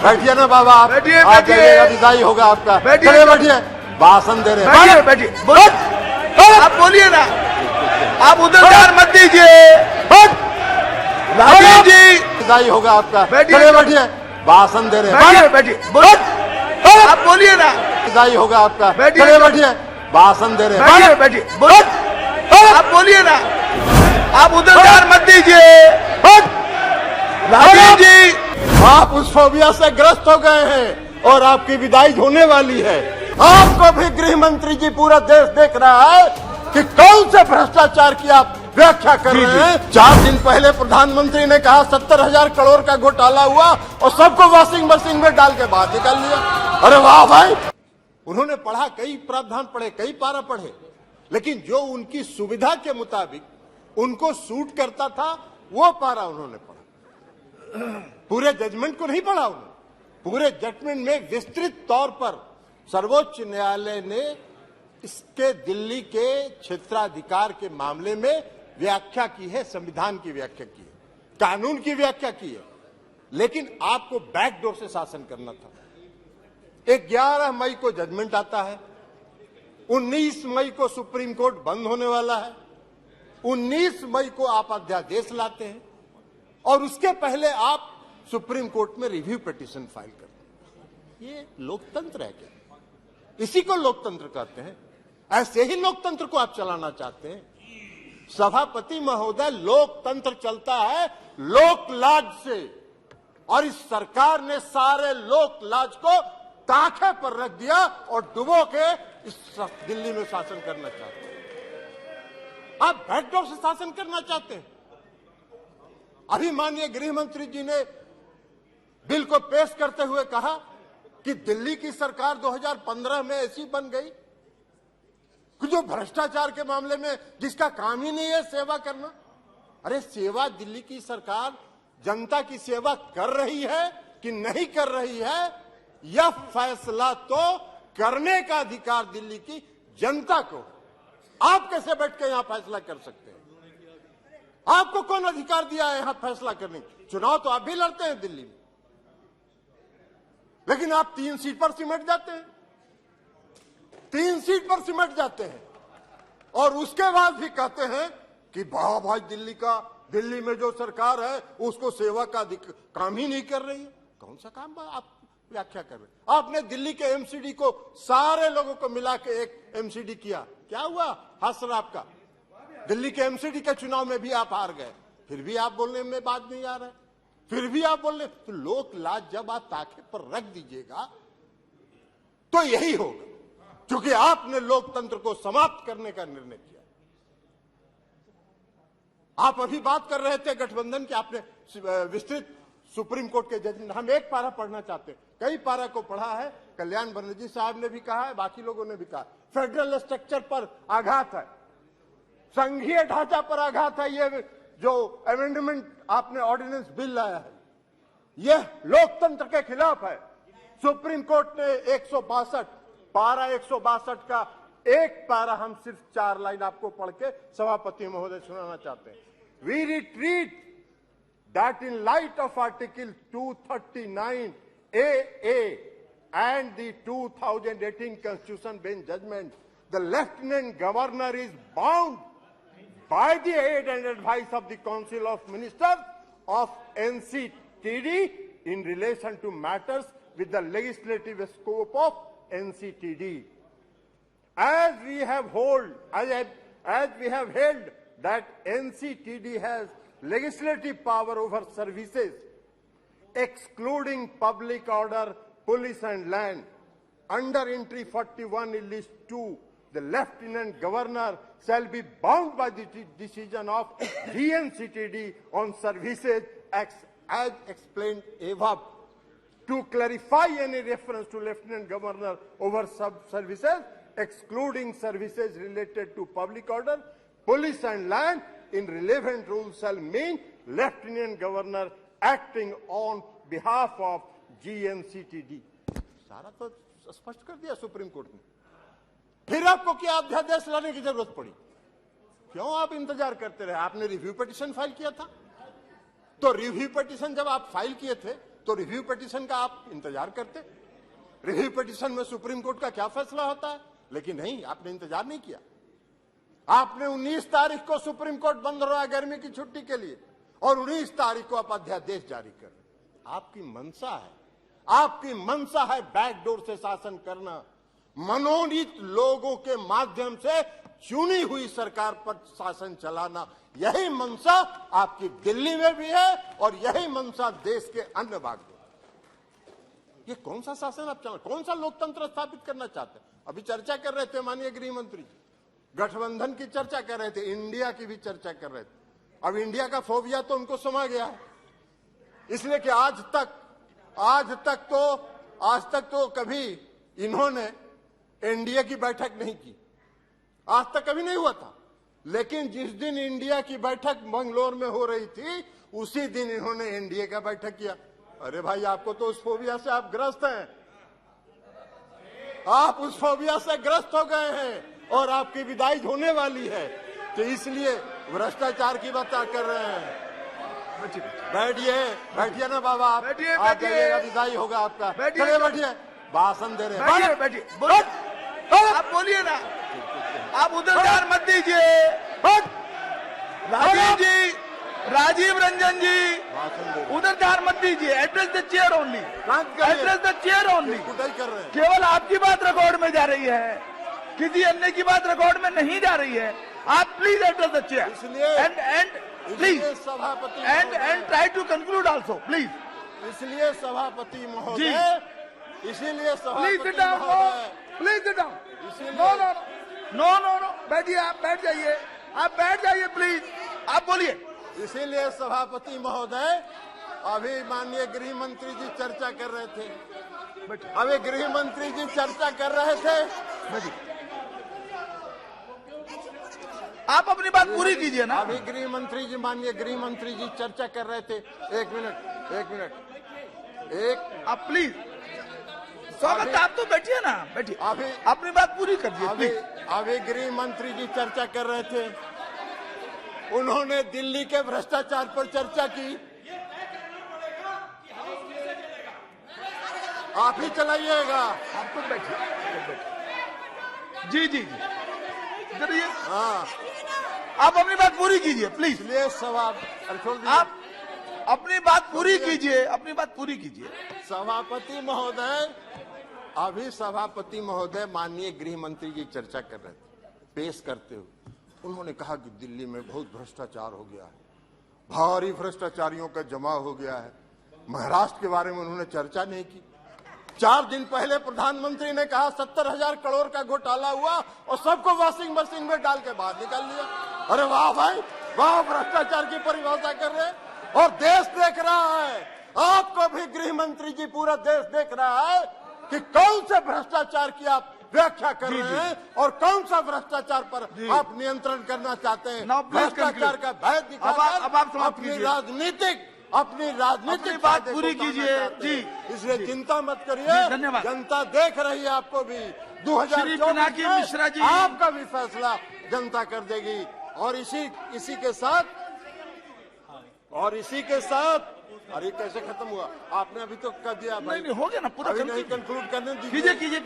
बैठिए ना बाबा, आप बैठिए, आप बैठिए। जाइएगा, विदाई होगा आपका। बैठिए। चलिए बैठिए, भाषण दे रहे हैं। बैठिए बैठिए बोलिए, आप बोलिए ना, आप उधर ध्यान मत दीजिए। राजीव जी विदाई होगा आपका। बैठिए। चलिए बैठिए, भाषण दे रहे हैं। बैठिए बैठिए बोलिए, आप बोलिए ना, विदाई होगा आपका। बैठिए। चलिए बैठिए, भाषण दे रहे हैं। बैठिए बैठिए बोलिए, आप बोलिए ना, आप उधर ध्यान मत दीजिए। राजीव जी आप उस फोबिया से ग्रस्त हो गए हैं और आपकी विदाई होने वाली है। आपको भी गृह मंत्री जी, पूरा देश देख रहा है कि कौन से भ्रष्टाचार की आप व्याख्या कर रहे हैं। 4 दिन पहले प्रधानमंत्री ने कहा 70,000 करोड़ का घोटाला हुआ और सबको वॉशिंग मशीन में डाल के बाहर निकाल लिया। अरे वाह भाई, उन्होंने पढ़ा, कई प्रावधान पढ़े, कई पारा पढ़े, लेकिन जो उनकी सुविधा के मुताबिक उनको सूट करता था वो पारा उन्होंने पढ़ा। पूरे जजमेंट को नहीं पढ़ा उन्होंने। पूरे जजमेंट में विस्तृत तौर पर सर्वोच्च न्यायालय ने इसके दिल्ली के क्षेत्राधिकार के मामले में व्याख्या की है, संविधान की व्याख्या की है, कानून की व्याख्या की है, लेकिन आपको बैकडोर से शासन करना था। 11 मई को जजमेंट आता है, 19 मई को सुप्रीम कोर्ट बंद होने वाला है, 19 मई को आप अध्यादेश लाते हैं और उसके पहले आप सुप्रीम कोर्ट में रिव्यू पिटीशन फाइल करते हैं। ये लोकतंत्र है क्या? इसी को लोकतंत्र कहते हैं। ऐसे ही लोकतंत्र को आप चलाना चाहते हैं? सभापति महोदय, लोकतंत्र चलता है लोकलाज से, और इस सरकार ने सारे लोकलाज को ताखे पर रख दिया और डुबो के इस दिल्ली में शासन करना चाहते हैं। आप बैकडोर से शासन करना चाहते हैं। अभी माननीय गृह मंत्री जी ने बिल को पेश करते हुए कहा कि दिल्ली की सरकार 2015 में ऐसी बन गई कि जो भ्रष्टाचार के मामले में जिसका काम ही नहीं है सेवा करना। अरे सेवा दिल्ली की सरकार जनता की सेवा कर रही है कि नहीं कर रही है, यह फैसला तो करने का अधिकार दिल्ली की जनता को। आप कैसे बैठ के यहां फैसला कर सकते हैं? आपको कौन अधिकार दिया है यहां फैसला करने? चुनाव तो आप भी लड़ते हैं दिल्ली में, लेकिन आप 3 सीट पर सिमट जाते हैं, 3 सीट पर सिमट जाते हैं और उसके बाद भी कहते हैं कि वाह भाई, दिल्ली में जो सरकार है उसको सेवा का काम ही नहीं कर रही है। कौन सा काम आप व्याख्या कर रहे हैं? आपने दिल्ली के एमसीडी को सारे लोगों को मिला के एक एमसीडी किया, क्या हुआ? हसराब का दिल्ली के एमसीडी के चुनाव में भी आप हार गए, फिर भी आप बोलने में बात नहीं आ रहा है, फिर भी आप बोल रहे। तो लोक लाज जब आप ताखे पर रख दीजिएगा तो यही होगा, क्योंकि आपने लोकतंत्र को समाप्त करने का निर्णय किया। आप अभी बात कर रहे थे गठबंधन की, आपने विस्तृत सुप्रीम कोर्ट के जजमेंट, हम एक पारा पढ़ना चाहते हैं, कई पारा को पढ़ा है। कल्याण बनर्जी साहब ने भी कहा है, बाकी लोगों ने भी कहा, फेडरल स्ट्रक्चर पर आघात है, संघीय ढांचा पर आघात है। ये जो अमेंडमेंट आपने ऑर्डिनेंस बिल लाया है, यह लोकतंत्र के खिलाफ है। सुप्रीम कोर्ट ने 162 पारा 162 का एक पारा, हम सिर्फ 4 लाइन आपको पढ़ के सभापति महोदय सुनाना चाहते हैं। We retreat that in light of Article 239 AA and the 2018 Constitution Bench judgment, the Lieutenant Governor is bound by the aid and advice of the Council of Ministers of NCTD in relation to matters with the legislative scope of NCTD. As we have held that NCTD has legislative power over services excluding public order, police and land. Under entry 41 in list 2, the Lieutenant Governor shall be bound by the decision of GNCTD on services as explained above. To clarify any reference to Lieutenant Governor over sub-services, excluding services related to public order, police and land, in relevant rules shall mean Lieutenant Governor acting on behalf of GNCTD. सारा तो स्पष्ट कर दिया supreme court ने। फिर आपको क्या अध्यादेश लाने की जरूरत पड़ी? क्यों आप इंतजार करते रहे? आपने रिव्यू पिटीशन फाइल किया था, तो रिव्यू पिटीशन जब आप फाइल किए थे तो रिव्यू पिटीशन का आप इंतजार करते। रिव्यू पिटीशन में सुप्रीम कोर्ट का क्या फैसला होता है, लेकिन नहीं, आपने इंतजार नहीं किया। आपने 19 तारीख को सुप्रीम कोर्ट बंद हो रहा है गर्मी की छुट्टी के लिए, और 19 तारीख को आप अध्यादेश जारी कर रहे। आपकी मंशा है, आपकी मंशा है बैकडोर से शासन करना, मनोनीत लोगों के माध्यम से चुनी हुई सरकार पर शासन चलाना। यही मंशा आपकी दिल्ली में भी है और यही मंशा देश के अन्य भाग में। ये कौन सा शासन आप चला, कौन सा लोकतंत्र स्थापित करना चाहते हैं? अभी चर्चा कर रहे थे माननीय गृह मंत्री जी, गठबंधन की चर्चा कर रहे थे, इंडिया की भी चर्चा कर रहे थे। अब इंडिया का फोबिया तो उनको समा गया है, इसलिए कि आज तक तो कभी इन्होंने एनडीए की बैठक नहीं की, आज तक कभी नहीं हुआ था। लेकिन जिस दिन इंडिया की बैठक बंगलोर में हो रही थी, उसी दिन इन्होंने एनडीए का बैठक किया। अरे भाई, आपको तो उस फोबिया से आप ग्रस्त हैं, आप उस फोबिया से ग्रस्त हो गए हैं और आपकी विदाई होने वाली है। तो इसलिए भ्रष्टाचार की बात कर रहे हैं। बैठिए ना बाबा, आप जाइएगा, विदाई होगा आपका। चलिए बैठिए, भाषण दे रहे हैं। बैठिए, आप बोलिए ना, आप उधर ध्यान मत दीजिए। राजीव रंजन जी, उधर ध्यान मत दीजिए। Address the chair only, address the chair only. कर रहे हैं। केवल आपकी बात रिकॉर्ड में जा रही है, किसी अन्य की बात रिकॉर्ड में नहीं जा रही है। आप please address the chair and please sabhapati and try to conclude also please. इसलिए सभापति महोदय, इसीलिए please sit down, please sit down. No, बैठिए, आप बैठ जाइए, आप बैठ जाइए प्लीज, आप बोलिए। इसीलिए सभापति महोदय, अभी माननीय गृह मंत्री जी चर्चा कर रहे थे, अभी गृह मंत्री जी चर्चा कर रहे थे। आप अपनी बात पूरी कीजिए ना। अभी गृह मंत्री जी, माननीय गृह मंत्री जी चर्चा कर रहे थे। एक मिनट, आप प्लीज, स्वागत, आप तो बैठिए ना, बैठिए, अभी अपनी बात पूरी कर दीजिए। अभी गृह मंत्री जी चर्चा कर रहे थे, उन्होंने दिल्ली के भ्रष्टाचार पर चर्चा की। आप ही चलाइएगा। आप तो बैठिए, जी, हाँ, आप अपनी बात पूरी कीजिए प्लीज। इसलिए आप अपनी बात पूरी कीजिए, अपनी बात पूरी कीजिए। सभापति महोदय, अभी सभापति महोदय माननीय गृह मंत्री जी चर्चा कर रहे थे, पेश करते हुए उन्होंने कहा कि दिल्ली में बहुत भ्रष्टाचार हो गया है, भारी भ्रष्टाचारियों का जमा हो गया है। महाराष्ट्र के बारे में उन्होंने चर्चा नहीं की। 4 दिन पहले प्रधानमंत्री ने कहा 70,000 करोड़ का घोटाला हुआ और सबको वॉशिंग मशीन में डाल के बाहर निकाल लिया। अरे वाह भाई वाह, भ्रष्टाचार की परिभाषा कर रहे हैं और देश देख रहा है। आपको भी गृह मंत्री जी, पूरा देश देख रहा है कि कौन से भ्रष्टाचार की आप व्याख्या कर रहे हैं और कौन सा भ्रष्टाचार पर आप नियंत्रण करना चाहते हैं। भ्रष्टाचार का भय दिखाकर अपनी राजनीतिक बात पूरी कीजिए जी। इसलिए चिंता मत करिए, धन्यवाद। जनता देख रही है आपको भी। 2024 मिश्रा जी, आपका भी फैसला जनता कर देगी। और इसी के साथ अरे कैसे खत्म हुआ? आपने अभी तो कर दिया भाई। नहीं, हो गया ना पूरा, अभी नहीं कंक्लूड करने दीजिए।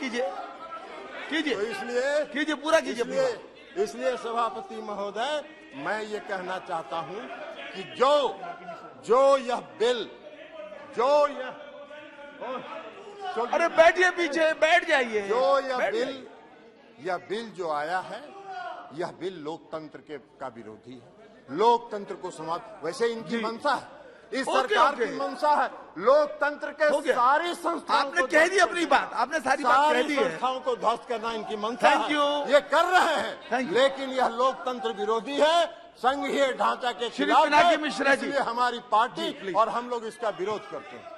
कीजिए, तो इसलिए कीजिए, पूरा कीजिए। इसलिए सभापति महोदय, मैं ये कहना चाहता हूं कि जो यह बिल, अरे बैठिए पीछे, बैठ जाइए। यह बिल जो आया है, यह बिल लोकतंत्र का विरोधी है। लोकतंत्र को समाप्त, वैसे इनकी मंशा है, इस सरकार की मंशा है लोकतंत्र के सारी संस्थाओं, आपने कह दी अपनी बात, आपने सारी बात कह दी है। संस्थाओं को ध्वस्त करना इनकी मंशा है। Thank you. ये कर रहे हैं, लेकिन यह लोकतंत्र विरोधी है, संघीय ढांचा के खिलाफ है। मिश्रा जी, इसलिए हमारी पार्टी और हम लोग इसका विरोध करते हैं।